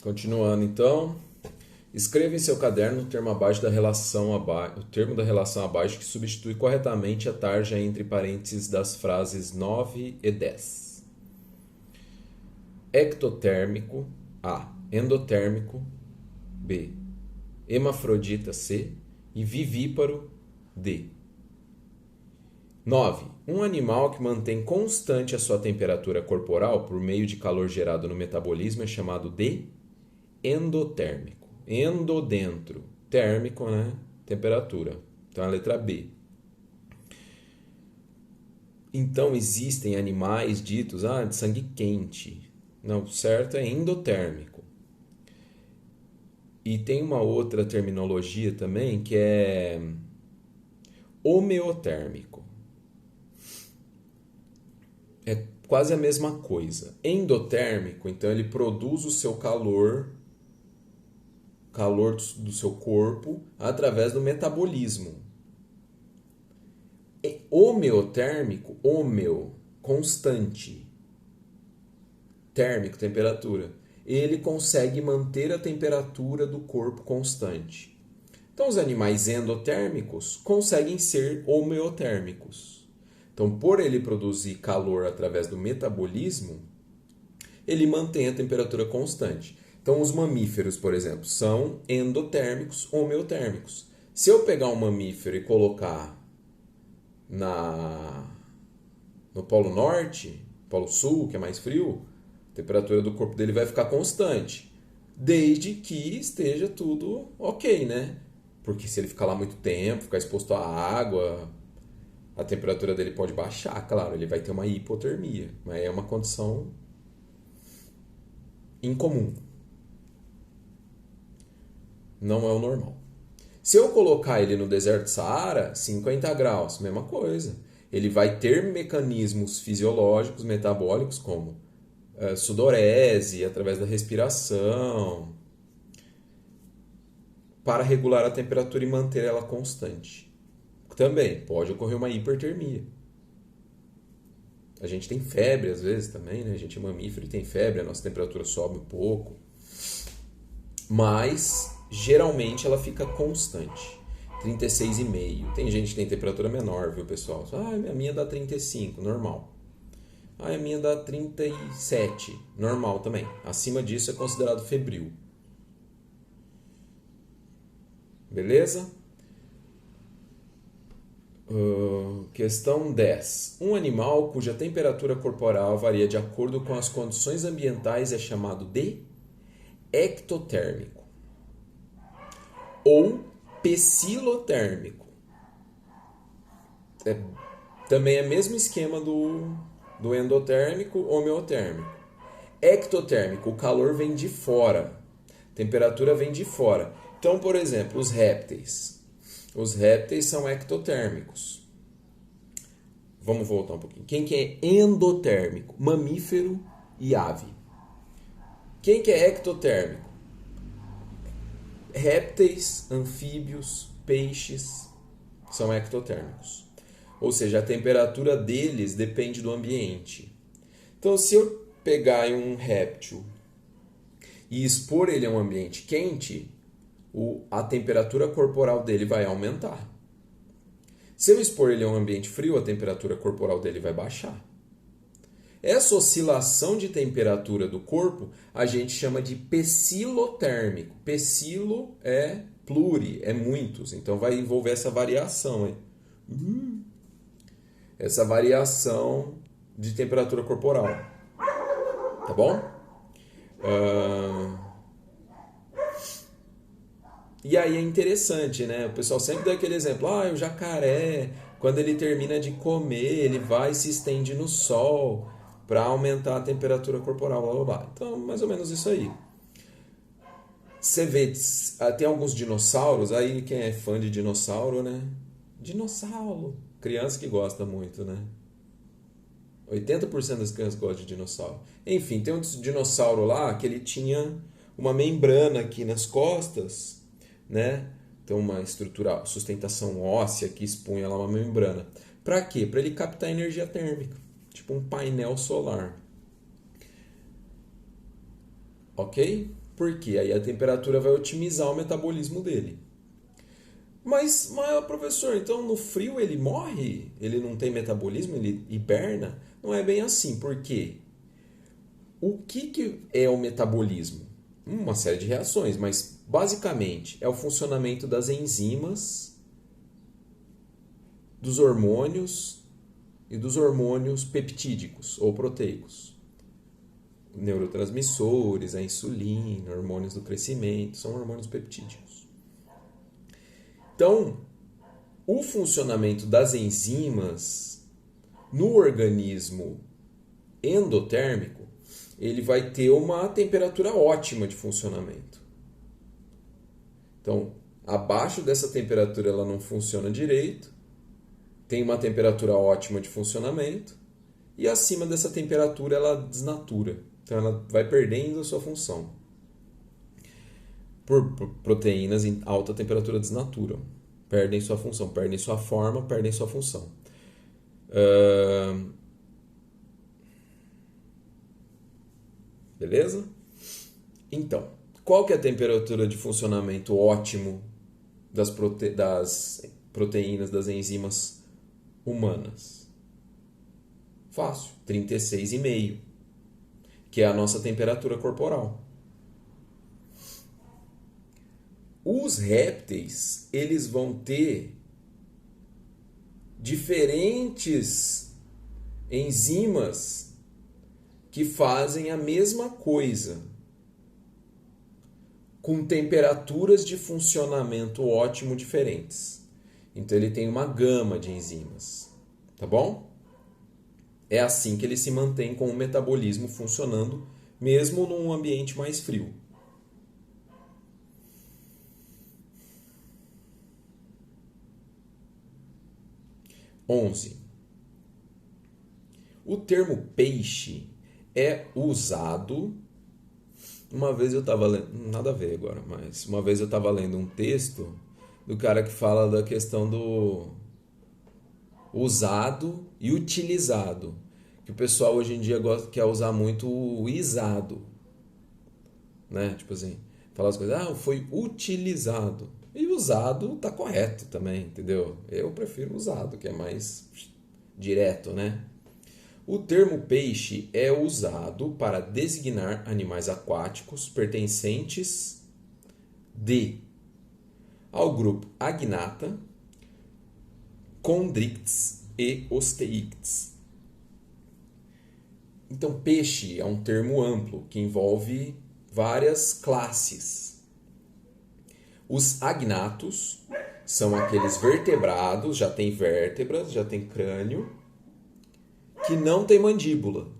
Continuando então, escreva em seu caderno o termo da relação abaixo que substitui corretamente a tarja entre parênteses das frases 9 e 10. Ectotérmico A. Endotérmico B. Hemafrodita C. E vivíparo D. 9. Um animal que mantém constante a sua temperatura corporal por meio de calor gerado no metabolismo é chamado de endotérmico. Endo dentro, térmico, né? Temperatura. Então a letra B. Então existem animais ditos de sangue quente. Não, o certo é endotérmico. E tem uma outra terminologia também que é homeotérmico. É quase a mesma coisa. Endotérmico, então ele produz o seu calor do seu corpo através do metabolismo. Homeotérmico, constante. Térmico, temperatura. Ele consegue manter a temperatura do corpo constante. Então, os animais endotérmicos conseguem ser homeotérmicos. Então, por ele produzir calor através do metabolismo, ele mantém a temperatura constante. Então, os mamíferos, por exemplo, são endotérmicos, homeotérmicos. Se eu pegar um mamífero e colocar no Polo Norte, Polo Sul, que é mais frio, a temperatura do corpo dele vai ficar constante, desde que esteja tudo ok, né? Porque se ele ficar lá muito tempo, ficar exposto à água, a temperatura dele pode baixar, claro, ele vai ter uma hipotermia, mas é uma condição incomum. Não é o normal. Se eu colocar ele no deserto do Saara, 50 graus, mesma coisa. Ele vai ter mecanismos fisiológicos, metabólicos, como sudorese, através da respiração, para regular a temperatura e manter ela constante. Também pode ocorrer uma hipertermia. A gente tem febre às vezes também, né? A gente é mamífero e tem febre, a nossa temperatura sobe um pouco. Mas, geralmente, ela fica constante. 36,5. Tem gente que tem temperatura menor, viu, pessoal? A minha dá 35, normal. A minha dá 37, normal também. Acima disso é considerado febril. Beleza? Questão 10. Um animal cuja temperatura corporal varia de acordo com as condições ambientais é chamado de ectotérmico ou pecilotérmico. Também é o mesmo esquema do endotérmico, homeotérmico. Ectotérmico, o calor vem de fora, a temperatura vem de fora. Então, por exemplo, os répteis. Os répteis são ectotérmicos. Vamos voltar um pouquinho. Quem que é endotérmico? Mamífero e ave. Quem que é ectotérmico? Répteis, anfíbios, peixes são ectotérmicos. Ou seja, a temperatura deles depende do ambiente. Então, se eu pegar um réptil e expor ele a um ambiente quente, a temperatura corporal dele vai aumentar. Se eu expor ele a um ambiente frio, a temperatura corporal dele vai baixar. Essa oscilação de temperatura do corpo a gente chama de pecilotérmico. Pecilo é pluri, é muitos, então vai envolver essa variação aí. Essa variação de temperatura corporal. Tá bom? E aí é interessante, né? O pessoal sempre dá aquele exemplo. O jacaré, quando ele termina de comer, ele vai e se estende no sol para aumentar a temperatura corporal, blá, blá, blá. Então, mais ou menos isso aí. Você vê, tem alguns dinossauros, aí quem é fã de dinossauro, né? Dinossauro! Criança que gosta muito, né? 80% das crianças gostam de dinossauro. Enfim, tem um dinossauro lá que ele tinha uma membrana aqui nas costas, né? Então, uma estrutura, sustentação óssea que expunha lá uma membrana. Para quê? Para ele captar energia térmica. Tipo um painel solar. Ok? Porque aí a temperatura vai otimizar o metabolismo dele. Mas professor, então no frio ele morre? Ele não tem metabolismo? Ele hiberna? Não é bem assim. Por quê? O que é o metabolismo? Uma série de reações, mas basicamente é o funcionamento das enzimas, dos hormônios e dos hormônios peptídicos ou proteicos. Neurotransmissores, a insulina, hormônios do crescimento, são hormônios peptídicos. Então, o funcionamento das enzimas no organismo endotérmico, ele vai ter uma temperatura ótima de funcionamento. Então, abaixo dessa temperatura ela não funciona direito, tem uma temperatura ótima de funcionamento, e acima dessa temperatura ela desnatura. Então ela vai perdendo a sua função. Por proteínas em alta temperatura desnaturam. Perdem sua função, perdem sua forma, perdem sua função. Beleza? Então, qual que é a temperatura de funcionamento ótimo das proteínas, das enzimas humanas? Fácil, 36,5, que é a nossa temperatura corporal. Os répteis, eles vão ter diferentes enzimas que fazem a mesma coisa, com temperaturas de funcionamento ótimo diferentes. Então ele tem uma gama de enzimas, tá bom? É assim que ele se mantém com o metabolismo funcionando, mesmo num ambiente mais frio. O termo peixe é usado. Uma vez eu estava lendo, nada a ver agora, mas uma vez eu estava lendo um texto do cara que fala da questão do usado e utilizado. Que o pessoal hoje em dia quer usar muito o isado. Né? Tipo assim, falar as coisas, foi utilizado. E usado tá correto também, entendeu? Eu prefiro usado, que é mais direto, né? O termo peixe é usado para designar animais aquáticos pertencentes ao grupo Agnatha, Chondrichthyes e Osteichthyes. Então, peixe é um termo amplo que envolve várias classes. Os agnatos são aqueles vertebrados, já tem vértebras, já tem crânio, que não tem mandíbula.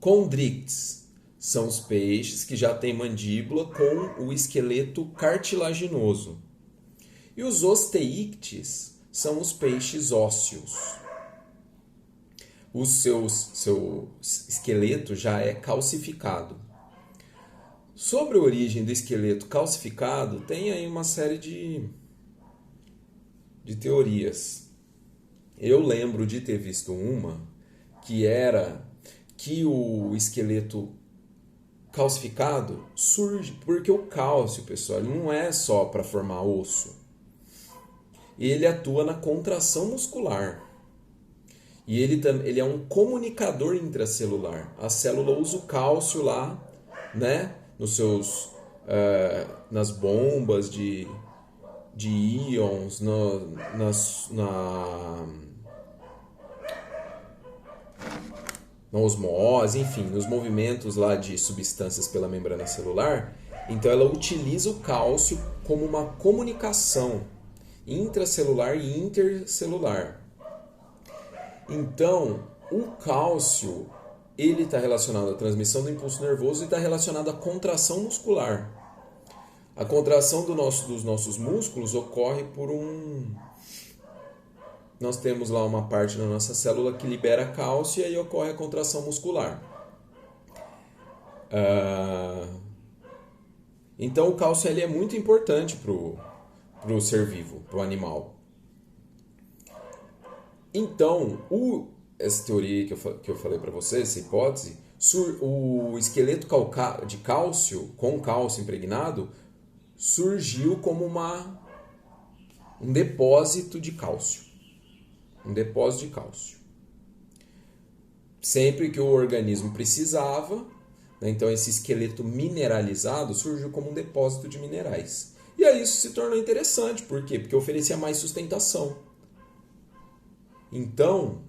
Chondrichthyes são os peixes que já têm mandíbula com o esqueleto cartilaginoso. E os Osteichthyes são os peixes ósseos. O seu esqueleto já é calcificado. Sobre a origem do esqueleto calcificado, tem aí uma série de teorias. Eu lembro de ter visto uma que era que o esqueleto calcificado surge porque o cálcio, pessoal, ele não é só para formar osso. Ele atua na contração muscular. E ele é um comunicador intracelular. A célula usa o cálcio lá, né, nas bombas de íons, na osmose, enfim, nos movimentos lá de substâncias pela membrana celular. Então ela utiliza o cálcio como uma comunicação intracelular e intercelular. Então, o cálcio, ele está relacionado à transmissão do impulso nervoso e está relacionado à contração muscular. A contração dos nossos músculos ocorre por Nós temos lá uma parte da nossa célula que libera cálcio e aí ocorre a contração muscular. Então, o cálcio ele é muito importante para o ser vivo, para o animal. Então, essa teoria que eu falei para você, essa hipótese, O esqueleto de cálcio, com cálcio impregnado, surgiu como um depósito de cálcio. Um depósito de cálcio. Sempre que o organismo precisava, né, então esse esqueleto mineralizado surgiu como um depósito de minerais. E aí isso se tornou interessante. Por quê? Porque oferecia mais sustentação. Então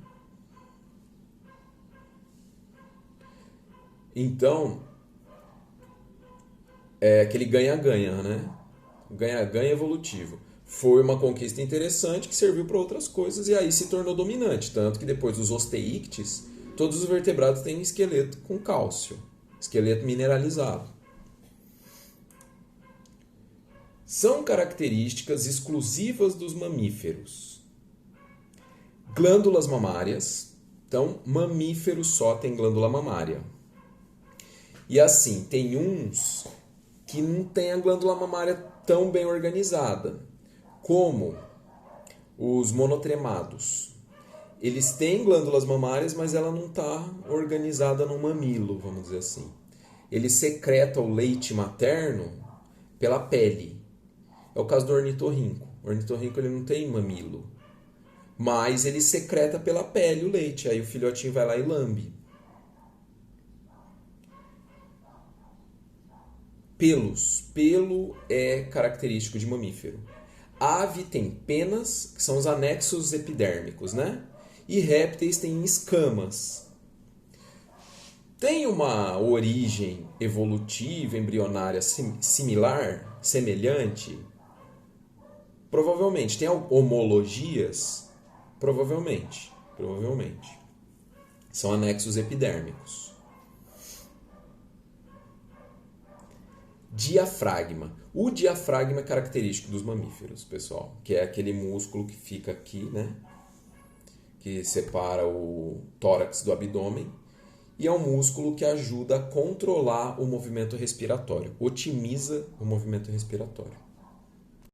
é aquele ganha-ganha, né? Ganha-ganha evolutivo. Foi uma conquista interessante que serviu para outras coisas e aí se tornou dominante. Tanto que depois dos osteíctes, todos os vertebrados têm esqueleto com cálcio, esqueleto mineralizado. São características exclusivas dos mamíferos. Glândulas mamárias. Então, mamífero só tem glândula mamária. E assim, tem uns que não tem a glândula mamária tão bem organizada, como os monotremados. Eles têm glândulas mamárias, mas ela não está organizada no mamilo, vamos dizer assim. Eles secretam o leite materno pela pele. É o caso do ornitorrinco. O ornitorrinco ele não tem mamilo, mas ele secreta pela pele o leite. Aí o filhotinho vai lá e lambe. Pelos. Pelo é característico de mamífero. Ave tem penas, que são os anexos epidérmicos, né? E répteis têm escamas. Tem uma origem evolutiva, embrionária similar, semelhante? Provavelmente. Tem homologias? Provavelmente. São anexos epidérmicos. Diafragma. O diafragma é característico dos mamíferos, pessoal, que é aquele músculo que fica aqui, né? Que separa o tórax do abdômen, e é um músculo que ajuda a controlar o movimento respiratório, otimiza o movimento respiratório.